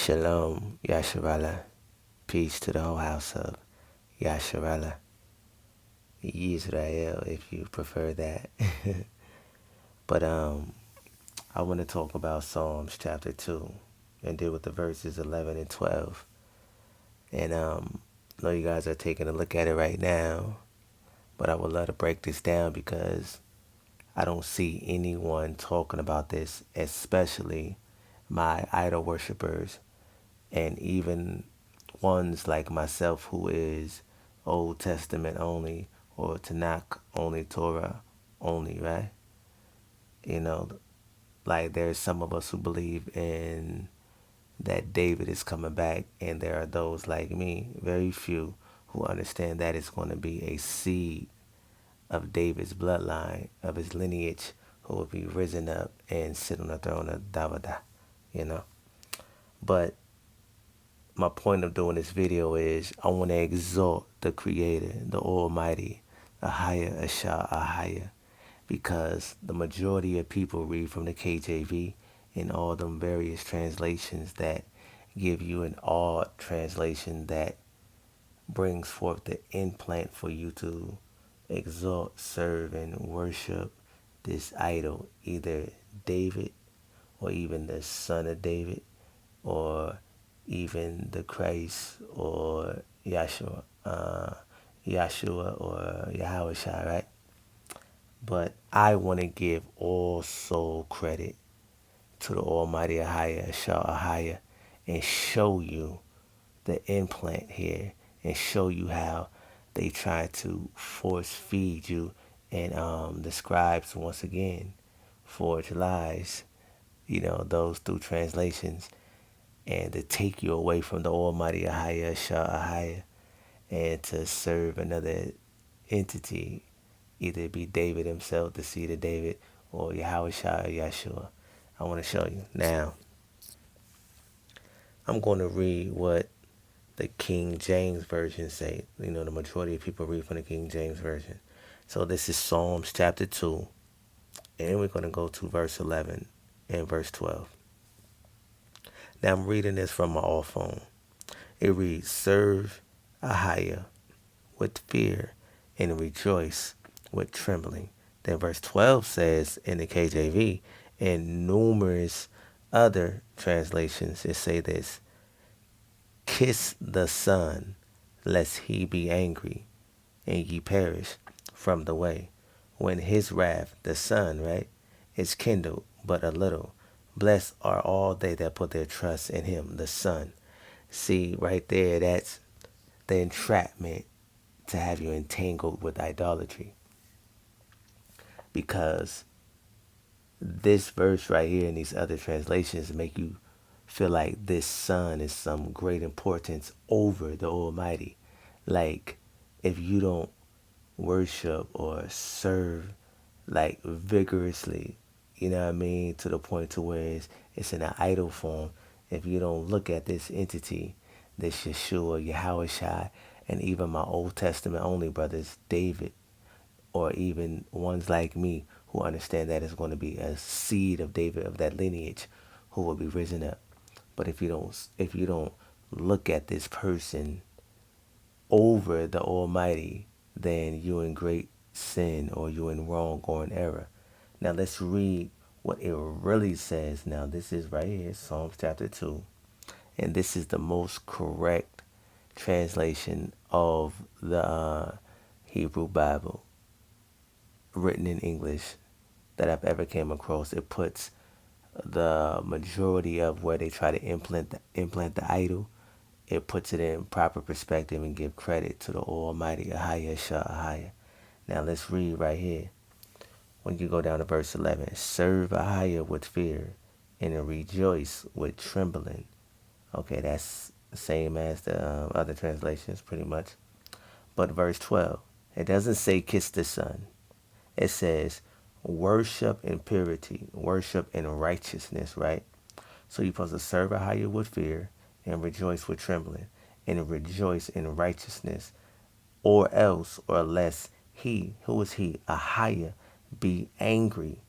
Shalom, Yasharala. Peace to the whole house of Yasharala. Yisrael, if you prefer that. But I want to talk about Psalms chapter 2 and deal with the verses 11 and 12. And I know you guys are taking a look at it right now, but I would love to break this down because I don't see anyone talking about this, especially my idol worshippers and even ones like myself who is Old Testament only or Tanakh only, Torah only, right? You know, like there's some of us who believe in that David is coming back, and there are those like me, very few, who understand that it's going to be a seed of David's bloodline, of his lineage, who will be risen up and sit on the throne of David, you know. But my point of doing this video is I want to exalt the Creator, the Almighty, Ahaya Asha Ahaya, because the majority of people read from the KJV and all them various translations that give you an odd translation that brings forth the implant for you to exalt, serve, and worship this idol, either David or even the son of David or even the Christ or Yahshua or Yahweh Shai, right? But I want to give all soul credit to the Almighty Ahaya, Shah Ahaya, and show you the implant here and show you how they try to force feed you and the scribes once again forge lies, those through translations and to take you away from the Almighty Ahaya, Shah Ahaya, and to serve another entity, either it be David himself, the seed of David, or Yahweh Shah or Yahshua. I want to show you. Now, I'm going to read what the King James Version say. The majority of people read from the King James Version. So this is Psalms chapter 2, and we're going to go to verse 11 and verse 12. Now I'm reading this from my all phone. It reads, serve Ahia with fear and rejoice with trembling. Then verse 12 says in the KJV and numerous other translations it say this, kiss the Son, lest he be angry and ye perish from the way. When his wrath, the sun, right, is kindled but a little. Blessed are all they that put their trust in him, the Son. See, right there, that's the entrapment to have you entangled with idolatry. Because this verse right here and these other translations make you feel like this Son is some great importance over the Almighty. Like, if you don't worship or serve like vigorously, you know what I mean, to the point to where it's in an idol form, if you don't look at this entity, this Yeshua, Yahweh Shai, and even my Old Testament only brothers, David, or even ones like me who understand that it's going to be a seed of David, of that lineage, who will be risen up. But if you don't look at this person over the Almighty, then you're in great sin or you're in wrong or in error. Now let's read what it really says. Now this is right here, Psalms chapter 2. And this is the most correct translation of the Hebrew Bible written in English that I've ever came across. It puts the majority of where they try to implant the idol, it puts it in proper perspective and give credit to the Almighty Ahaya Shah Ahaya. Now let's read right here. When you go down to verse 11, serve Ahaya with fear and rejoice with trembling. Okay, that's the same as the other translations pretty much. But verse 12, it doesn't say kiss the Son. It says worship in purity, worship in righteousness, right? So you're supposed to serve Ahaya with fear and rejoice with trembling and rejoice in righteousness, or else or lest he, who is he, Ahaya, be angry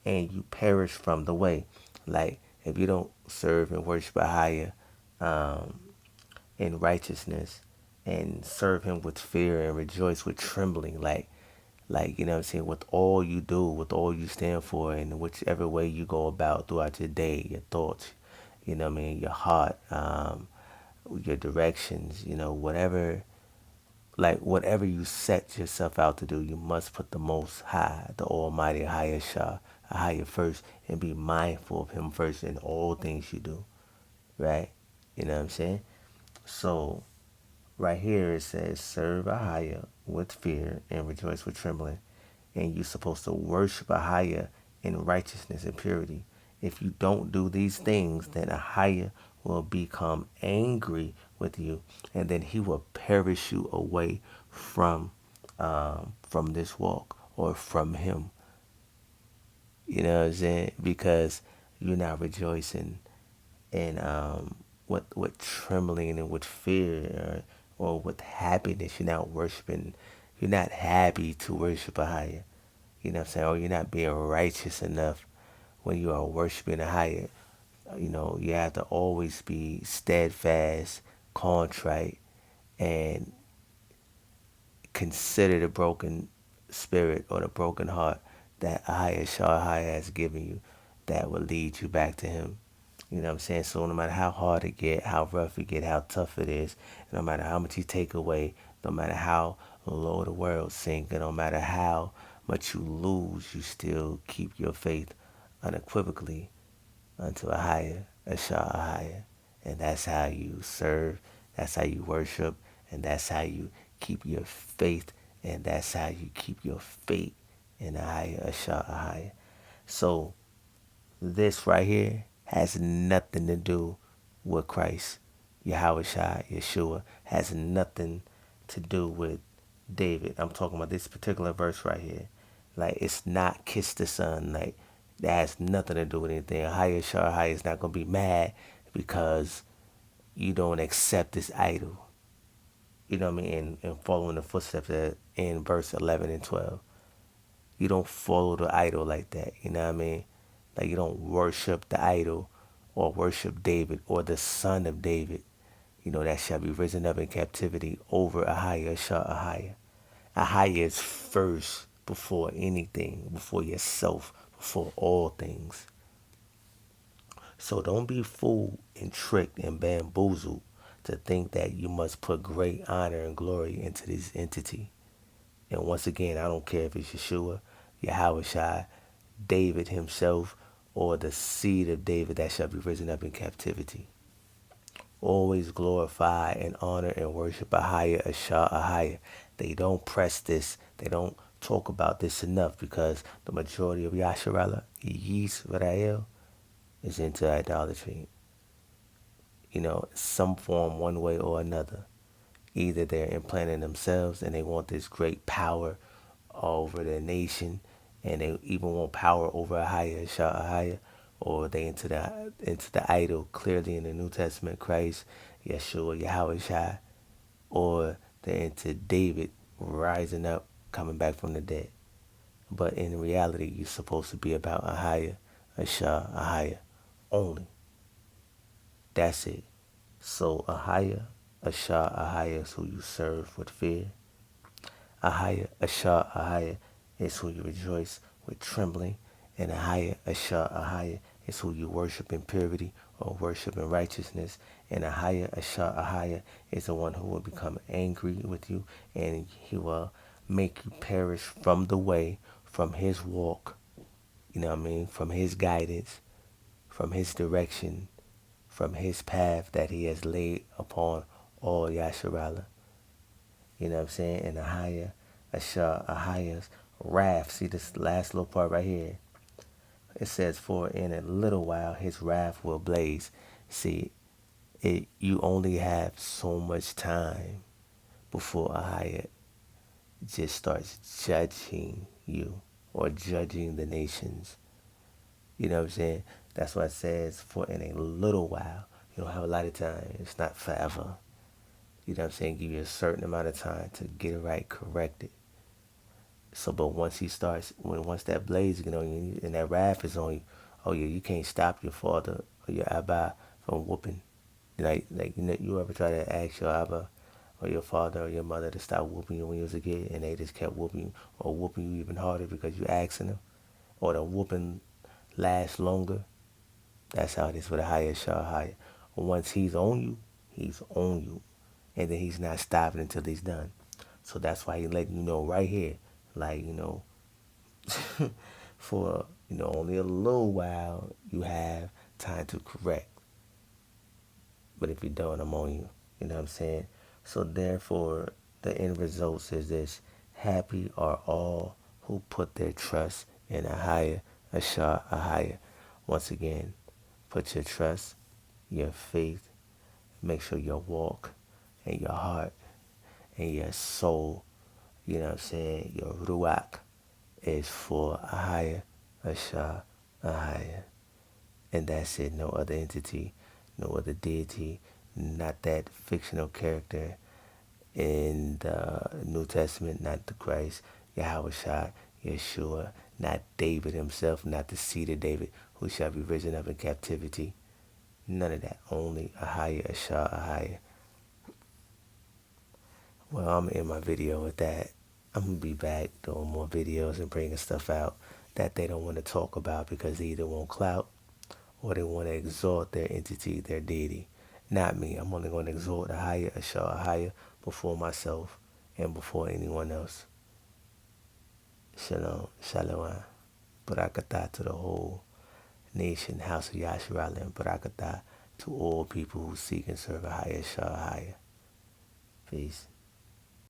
and you perish from the way. Like if you don't serve and worship Ahaya in righteousness, and serve him with fear and rejoice with trembling, like you know what I'm saying, with all you do, with all you stand for, and whichever way you go about throughout your day, your thoughts, you know what I mean, your heart, your directions, you know, whatever, like whatever you set yourself out to do, you must put the Most High, the Almighty, higher Shah, higher first, and be mindful of Him first in all things you do, right? You know what I'm saying? So right here it says, serve Ahaya with fear and rejoice with trembling. And you're supposed to worship Ahaya in righteousness and purity. If you don't do these things, then Ahaya will become angry with you, and then he will perish you away from this walk or from him. You know what I'm saying? Because you're not rejoicing and with trembling and with fear, or with happiness. You're not worshiping. You're not happy to worship a higher. You know what I'm saying? Or you're not being righteous enough when you are worshiping a higher. You know, you have to always be steadfast, contrite, and consider the broken spirit or the broken heart that Ahia Shahaya has given you, that will lead you back to him. You know what I'm saying? So no matter how hard it get, how rough it get, how tough it is, no matter how much you take away, no matter how low the world sink, and no matter how much you lose, you still keep your faith unequivocally unto a higher, a Shah higher. And that's how you serve, that's how you worship, and that's how you keep your faith, and that's how you keep your faith in a higher, a Shah higher. So this right here has nothing to do with Christ. Yahweh Shai, Yeshua, has nothing to do with David. I'm talking about this particular verse right here. Like, it's not kiss the son. Like, that has nothing to do with anything. Higher Shai is not going to be mad because you don't accept this idol. You know what I mean? And following the footsteps in verse 11 and 12. You don't follow the idol like that. You know what I mean? Like, you don't worship the idol or worship David or the son of David. You know, that shall be risen up in captivity over Ahiah, Shah Ahiah. Ahiah is first before anything, before yourself, before all things. So don't be fooled and tricked and bamboozled to think that you must put great honor and glory into this entity. And once again, I don't care if it's Yeshua, Yahweh Shai, David himself, or the seed of David that shall be risen up in captivity. Always glorify and honor and worship Ahia, Ashah, Ahia. They don't press this. They don't talk about this enough, because the majority of Yasharala, Yisrael, is into idolatry. You know, some form, one way or another. Either they're implanting themselves and they want this great power over the nation, and they even want power over Ahia, Shah Ahia, or they into the idol clearly in the New Testament, Christ, Yeshua, Yahweh Shai, or they're into David rising up, coming back from the dead. But in reality, you're supposed to be about Ahia, Shah Ahia only. That's it. So Ahia, Ashah, Ahia is who you serve with fear. Ahia, Ashah, Ahia is who you rejoice with trembling. And Ahia, Ashah, Ahia is who you worship in purity or worship in righteousness. And Ahia, Ashah, Ahia is the one who will become angry with you, and he will make you perish from the way, from his walk, you know what I mean, from his guidance, from his direction, from his path that he has laid upon all Yasharala. You know what I'm saying? And Ahia, Ashah, Ahia's wrath. See this last little part right here. It says, "For in a little while his wrath will blaze." See, you only have so much time before Ahia just starts judging you or judging the nations. You know what I'm saying? That's why it says, "For in a little while." You don't have a lot of time. It's not forever. You know what I'm saying? Give you a certain amount of time to get it right, correct it. So, but once he starts, once that blaze get on you and that wrath is on you, oh yeah, you can't stop your father or your Abba from whooping Like you ever try to ask your Abba or your father or your mother to stop whooping you when you was a kid, and they just kept whooping you or whooping you even harder because you asking them, or the whooping lasts longer. That's how it is with a higher Shah higher. Once he's on you, and then he's not stopping until he's done. So that's why he letting you know right here, like for only a little while you have time to correct. But if you don't, I'm on you. You know what I'm saying? So therefore, the end result is this: happy are all who put their trust in a higher, a Shah, a higher. Once again, put your trust, your faith, make sure your walk and your heart and your soul, you know what I'm saying, your ruach is for a higher, a Shah, a higher. And that's it. No other entity, no other deity, not that fictional character in the New Testament, not the Christ, Yahweh Shai, Yeshua, not David himself, not the seed of David, who shall be risen up in captivity. None of that. Only a higher, a Shah, a higher. Well, I'm in my video with that. I'm going to be back doing more videos and bringing stuff out that they don't want to talk about because they either want clout or they want to exalt their entity, their deity. Not me. I'm only going to exalt a higher, a Shah, a higher before myself and before anyone else. Shalom, shalom. Barakatah to the whole nation, house of Yasharala, and Barakatah to all people who seek and serve a higher, Shah, a higher. Peace.